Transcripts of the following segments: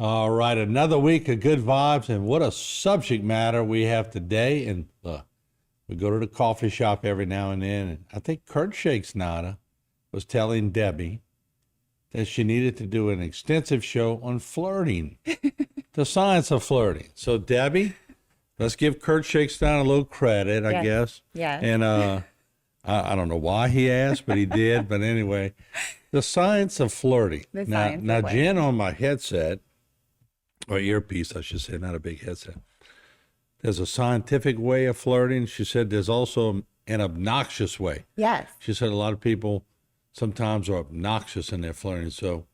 All right, another week of good vibes, and what a subject matter we have today. And we go to the coffee shop every now and then, and I think Kurt Shakes Nada was telling Debbie that she needed to do an extensive show on flirting, the science of flirting. So Debbie, let's give Kurt Shakes Nada a little credit, I guess. Yeah. And I don't know why he asked, but he did. But anyway, the science of flirting. Now, Jen, on my headset, or earpiece, I should say, not a big headset. There's a scientific way of flirting. She said there's also an obnoxious way. Yes. She said a lot of people sometimes are obnoxious in their flirting. So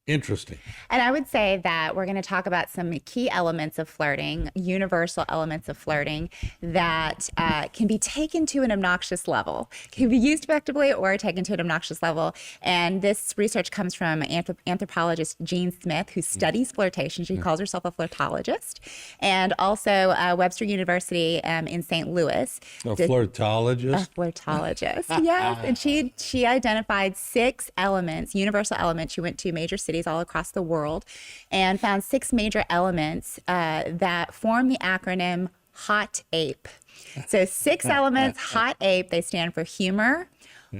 interesting. And I would say that we're going to talk about some key elements of flirting, universal elements of flirting that can be taken to an obnoxious level, can be used effectively or taken to an obnoxious level. And this research comes from anthropologist Jean Smith, who studies flirtation. She calls herself a flirtologist. And also Webster University in St. Louis. A flirtologist? A flirtologist, yes. And she identified 6 elements, universal elements. She went to major cities all across the world and found 6 major elements that form the acronym HOT APE. So 6 elements, HOT APE, they stand for humor,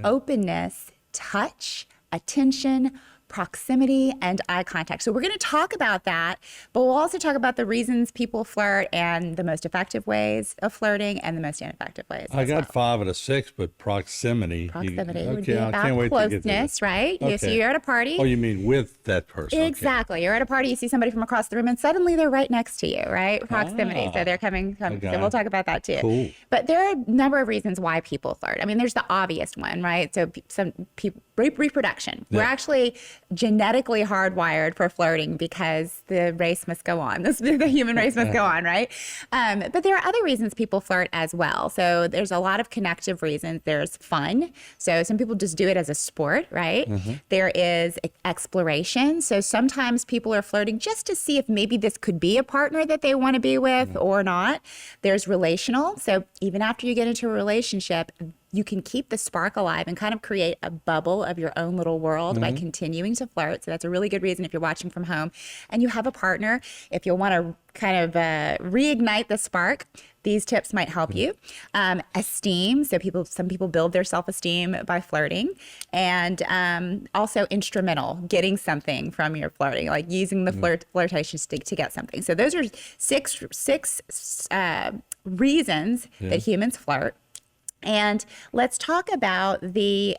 openness, touch, attention, proximity, and eye contact. So we're going to talk about that, but we'll also talk about the reasons people flirt and the most effective ways of flirting and the most ineffective ways. I got 5 of the 6, but proximity. Proximity would be about closeness, right? Okay. So you're at a party. Oh, you mean with that person? Exactly. Okay. You're at a party, you see somebody from across the room, and suddenly they're right next to you, right? Proximity. So they're coming. So we'll talk about that too. Cool. But there are a number of reasons why people flirt. I mean, there's the obvious one, right? So some people, reproduction. Yeah. We're actually genetically hardwired for flirting because the race must go on. The human race must go on, right? But there are other reasons people flirt as well. So there's a lot of connective reasons. There's fun. So some people just do it as a sport, right? Mm-hmm. There is exploration. So sometimes people are flirting just to see if maybe this could be a partner that they want to be with or not. There's relational. So even after you get into a relationship, you can keep the spark alive and kind of create a bubble of your own little world by continuing to flirt. So that's a really good reason if you're watching from home and you have a partner. If you'll want to kind of reignite the spark, these tips might help you. Esteem. So some people build their self-esteem by flirting. And also instrumental, getting something from your flirting, like using the flirtation stick to get something. So those are six reasons that humans flirt. And let's talk about the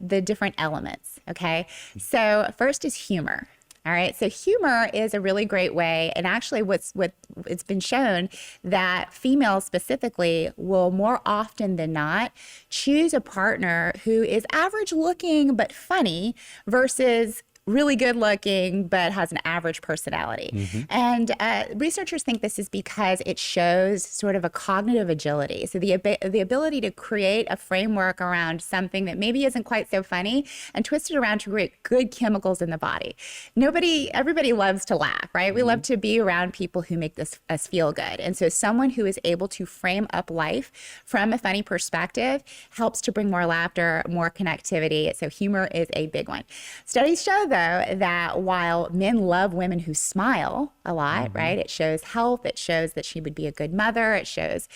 different elements, okay? So first is humor. All right, so humor is a really great way, and actually it's been shown that females specifically will more often than not choose a partner who is average looking but funny versus really good looking but has an average personality. And researchers think this is because it shows sort of a cognitive agility. So the ability to create a framework around something that maybe isn't quite so funny and twist it around to create good chemicals in the body. Everybody loves to laugh, right? We love to be around people who make us feel good. And so someone who is able to frame up life from a funny perspective helps to bring more laughter, more connectivity. So humor is a big one. Studies show, though, that while men love women who smile a lot, right? It shows health. It shows that she would be a good mother. It shows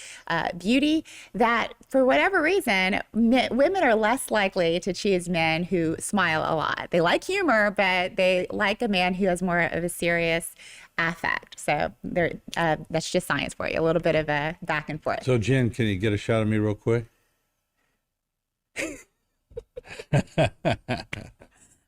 beauty. That for whatever reason, women are less likely to choose men who smile a lot. They like humor, but they like a man who has more of a serious affect. So that's just science for you. A little bit of a back and forth. So Jen, can you get a shot of me real quick?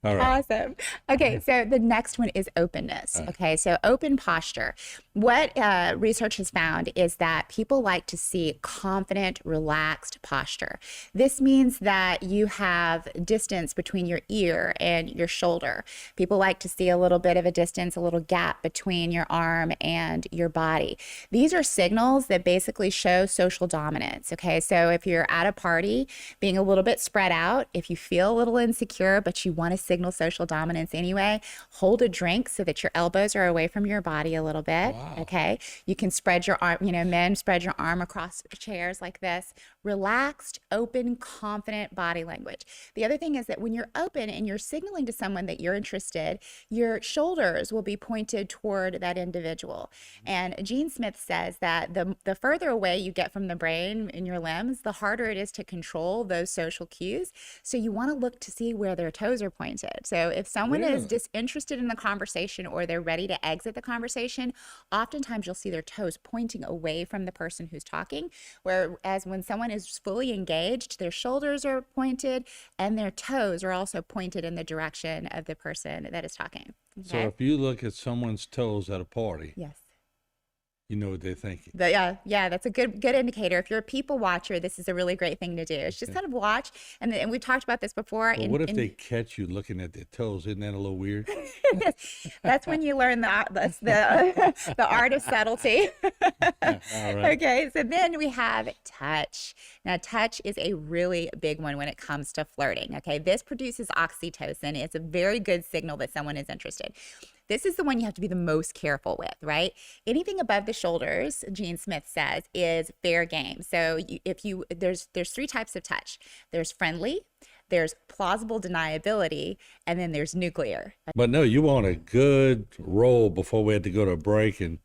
All right. Awesome. Okay, so the next one is openness. Okay, so open posture. What research has found is that people like to see confident, relaxed posture. This means that you have distance between your ear and your shoulder. People like to see a little bit of a distance, a little gap between your arm and your body. These are signals that basically show social dominance. Okay, so if you're at a party, being a little bit spread out, if you feel a little insecure, but you want to signal social dominance anyway. Hold a drink so that your elbows are away from your body a little bit. Wow. Okay. You can spread your arm, men spread your arm across chairs like this. Relaxed, open, confident body language. The other thing is that when you're open and you're signaling to someone that you're interested, your shoulders will be pointed toward that individual. And Gene Smith says that the further away you get from the brain in your limbs, the harder it is to control those social cues. So you want to look to see where their toes are pointed. So if someone is Really? disinterested in the conversation or they're ready to exit the conversation, oftentimes you'll see their toes pointing away from the person who's talking. Whereas when someone is fully engaged, their shoulders are pointed and their toes are also pointed in the direction of the person that is talking. So Okay? if you look at someone's toes at a party, Yes. you know what they're thinking. Yeah, that's a good indicator. If you're a people watcher, this is a really great thing to do. It's just kind of watch, and we've talked about this before. Well, what if they catch you looking at their toes? Isn't that a little weird? That's when you learn the art of subtlety. All right. Okay, so then we have touch. Now, touch is a really big one when it comes to flirting. Okay, this produces oxytocin. It's a very good signal that someone is interested. This is the one you have to be the most careful with, right? Anything above the shoulders, Gene Smith says, is fair game. So there's three types of touch. There's friendly, there's plausible deniability, and then there's nuclear. But no, you want a good roll before we had to go to a break and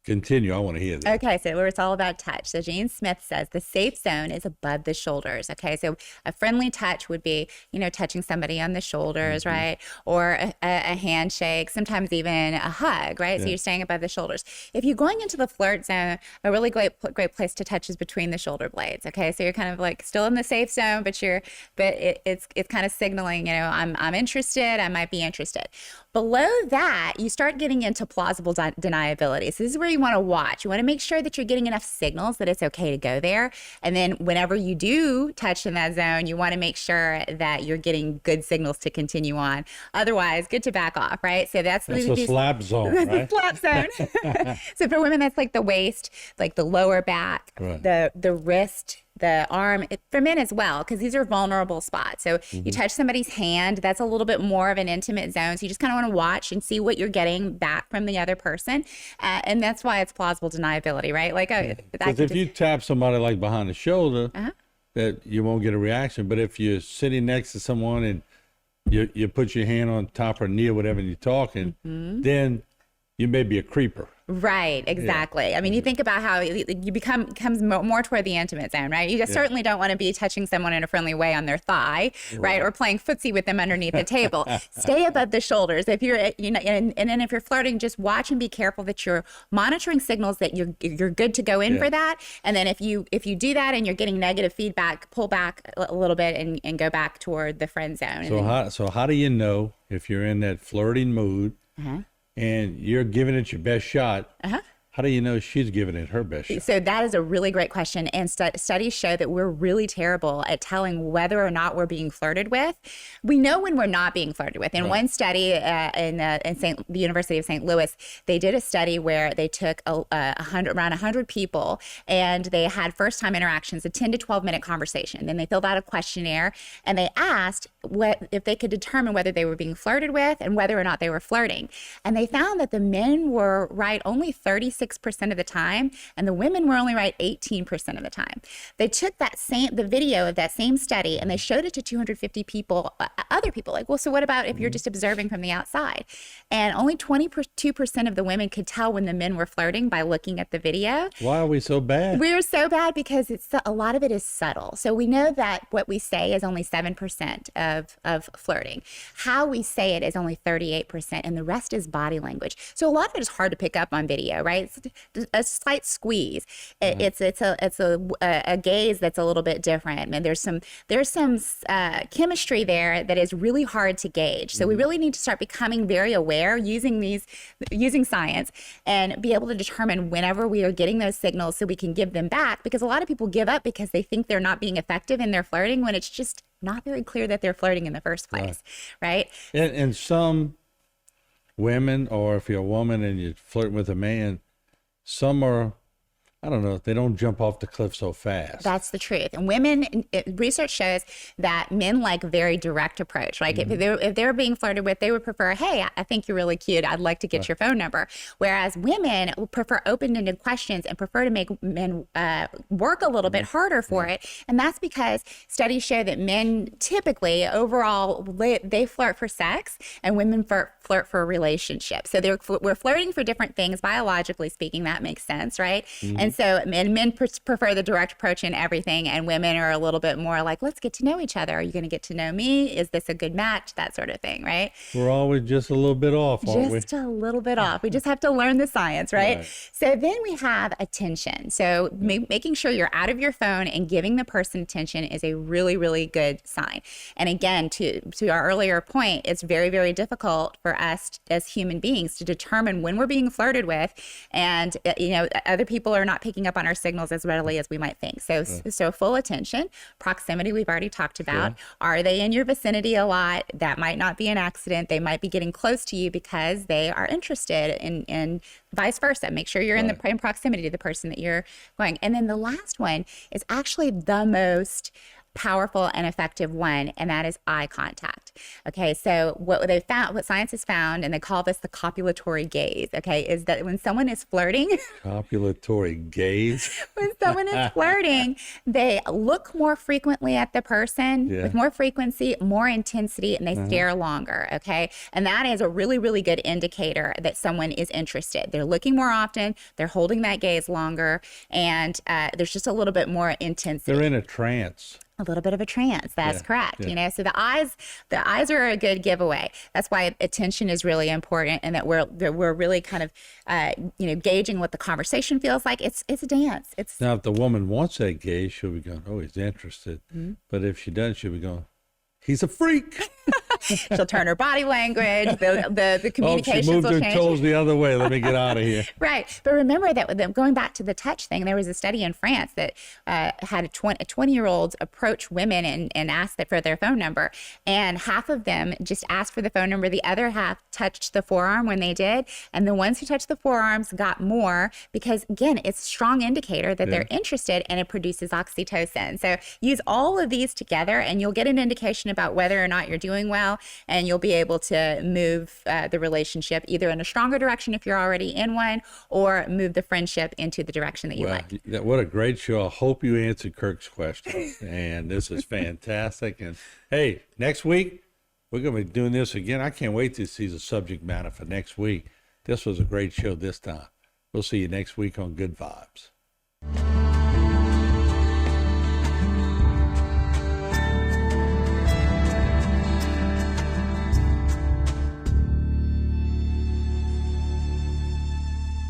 continue. I want to hear that. Okay, so it's all about touch. So Gene Smith says the safe zone is above the shoulders. Okay, so a friendly touch would be, touching somebody on the shoulders, right? Or a handshake, sometimes even a hug, right? So you're staying above the shoulders. If you're going into the flirt zone, a really great place to touch is between the shoulder blades. Okay, so you're kind of like still in the safe zone, but it's kind of signaling, I'm interested, I might be interested. Below that, you start getting into plausible deniability. So this is where you want to watch. You want to make sure that you're getting enough signals that it's okay to go there. And then whenever you do touch in that zone, you want to make sure that you're getting good signals to continue on. Otherwise, good to back off, right? So that's a slap zone, that's right? the slap zone. So for women, that's like the waist, like the lower back, Right. the wrist, the arm, for men as well, because these are vulnerable spots. So you touch somebody's hand, that's a little bit more of an intimate zone. So you just kind of want to watch and see what you're getting back from the other person. And that's why it's plausible deniability, right? Like, Because if you tap somebody like behind the shoulder, that you won't get a reaction. But if you're sitting next to someone and you put your hand on top of her knee or whatever and you're talking, then you may be a creeper. Right, exactly. I mean, you think about how you becomes more toward the intimate zone, right? You certainly don't want to be touching someone in a friendly way on their thigh, right? Or playing footsie with them underneath the table. Stay above the shoulders. If you're, and then if you're flirting, just watch and be careful that you're monitoring signals that you're good to go in for that. And then if you do that and you're getting negative feedback, pull back a little bit and go back toward the friend zone. So how do you know if you're in that flirting mood? And you're giving it your best shot, how do you know she's giving it her best shot? So that is a really great question. And studies show that we're really terrible at telling whether or not we're being flirted with. We know when we're not being flirted with. In one study in the University of St. Louis, they did a study where they took around 100 people and they had first-time interactions, a 10 to 12-minute conversation. Then they filled out a questionnaire and they asked if they could determine whether they were being flirted with and whether or not they were flirting. And they found that the men were right only 36% of the time, and the women were only right 18% of the time. They took the video of that same study and they showed it to 250 people, other people, like, well, so what about if you're just observing from the outside? And only 22% of the women could tell when the men were flirting by looking at the video. Why are we so bad? We're so bad because a lot of it is subtle. So we know that what we say is only 7% of flirting. How we say it is only 38%, and the rest is body language. So a lot of it is hard to pick up on video, right? It's a slight squeeze. It's a gaze that's a little bit different, and there's some chemistry there that is really hard to gauge. So we really need to start becoming very aware using science and be able to determine whenever we are getting those signals so we can give them back, because a lot of people give up because they think they're not being effective in their flirting when it's just not very clear that they're flirting in the first place, right? And some women, or if you're a woman and you're flirting with a man, some are I don't know, they don't jump off the cliff so fast. That's the truth. And women, research shows that men like a very direct approach. Like if they're being flirted with, they would prefer, hey, I think you're really cute. I'd like to get your phone number. Whereas women prefer open-ended questions and prefer to make men work a little bit harder for it. And that's because studies show that men typically overall, they flirt for sex and women flirt for a relationship. So we're flirting for different things, biologically speaking. That makes sense, right? And so men prefer the direct approach in everything, and women are a little bit more like, let's get to know each other. Are you going to get to know me? Is this a good match? That sort of thing, right? We're always just a little bit off, aren't we? Just a little bit off. We just have to learn the science, right? So then we have attention. So making sure you're out of your phone and giving the person attention is a really, really good sign. And again, to our earlier point, it's very, very difficult for us as human beings to determine when we're being flirted with, and other people are not picking up on our signals as readily as we might think. So full attention, proximity, we've already talked about. Are they in your vicinity a lot? That might not be an accident. They might be getting close to you because they are interested, in vice versa. Make sure you're in proximity to the person that you're going. And then the last one is actually the most powerful and effective one, and that is eye contact. Okay, so what science has found, and they call this the copulatory gaze, okay, is that when someone is flirting, Copulatory gaze. when someone is flirting, they look more frequently at the person with more frequency, more intensity, and they stare longer, okay? And that is a really, really good indicator that someone is interested. They're looking more often, they're holding that gaze longer, and there's just a little bit more intensity. They're in a trance. A little bit of a trance. That's correct. So the eyes are a good giveaway. That's why attention is really important, and that we're really kind of gauging what the conversation feels like. It's a dance. Now, if the woman wants that gaze, she'll be going, oh, he's interested. But if she doesn't, she'll be going, he's a freak. She'll turn her body language. The communications she moved will her change. toes the other way. Let me get out of here. Right. But remember that with them, going back to the touch thing, there was a study in France that had a 20-year-olds approach women and asked for their phone number. And half of them just asked for the phone number. The other half touched the forearm when they did. And the ones who touched the forearms got more because, again, it's a strong indicator that they're interested, and it produces oxytocin. So use all of these together and you'll get an indication about whether or not you're doing well, and you'll be able to move the relationship either in a stronger direction if you're already in one, or move the friendship into the direction that you like. What a great show. I hope you answered Kirk's question. And this is fantastic. And hey, next week, we're going to be doing this again. I can't wait to see the subject matter for next week. This was a great show this time. We'll see you next week on Good Vibes.